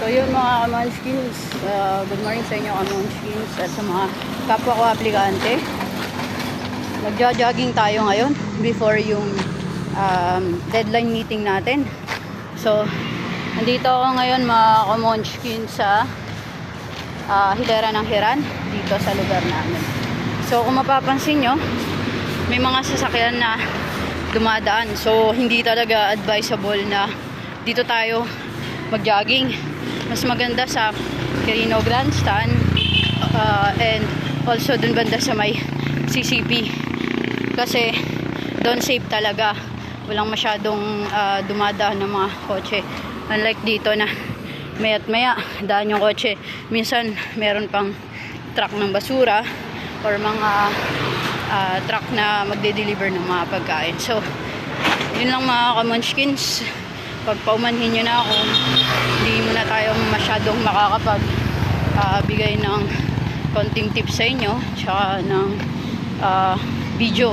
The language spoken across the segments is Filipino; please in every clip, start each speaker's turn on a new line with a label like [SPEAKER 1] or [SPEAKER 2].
[SPEAKER 1] So yun mga kamunchkins, good morning sa inyo kamunchkins at sa mga kapwa ko aplikante. Magja-jogging tayo ngayon before yung deadline meeting natin. So nandito ako ngayon mga kamunchkins sa Hilera ng Hiran dito sa lugar namin. So kung mapapansin nyo, may mga sasakyan na dumadaan. So hindi talaga advisable na dito tayo mag-jogging. Mas maganda sa Quirino Grandstand and also dun banda sa may CCP. Kasi doon safe talaga. Walang masyadong dumadaan ng mga kotse. Unlike dito na maya't maya daan yung kotse. Minsan meron pang truck ng basura or mga truck na magde-deliver ng mga pagkain. So yun lang mga kamunchkins. Pagpaumanhin nyo na ako, hindi muna tayo masyadong makakapag bigay ng konting tips sa inyo tsaka ng video.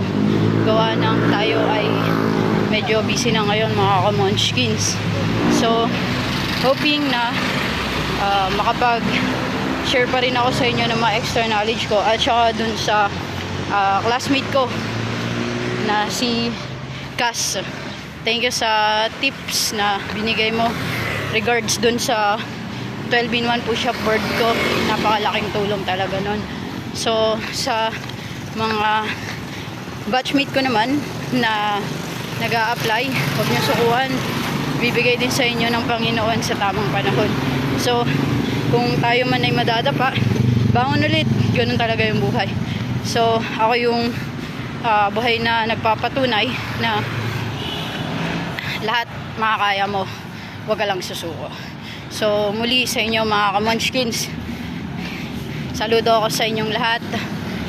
[SPEAKER 1] Gawa ng tayo ay medyo busy na ngayon mga kamunchkins. So hoping na makapag share pa rin ako sa inyo ng mga extra knowledge ko at saka dun sa classmate ko na si Cass. Thank you sa tips na binigay mo regards dun sa 12-in-1 push-up board ko. Napakalaking tulong talaga nun. So sa mga batchmate ko naman na nag-a-apply, huwag nyo sukuhan. Bibigay din sa inyo ng Panginoon sa tamang panahon. So kung tayo man ay madadapa, bangon ulit. Ganun talaga yung buhay. So ako yung buhay na nagpapatunay na lahat makakaya mo, huwag ka lang susuko. So muli sa inyo mga kamunchkins, saludo ako sa inyong lahat,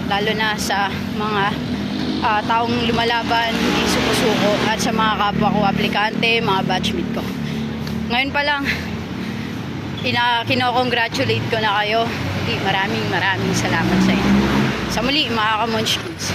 [SPEAKER 1] lalo na sa mga taong lumalaban, hindi suko-suko, at sa mga kapwa ko aplikante, mga batchmate ko. Ngayon pa lang kino-congratulate ko na kayo. Maraming salamat sa inyo. Sa muli mga kamunchkins.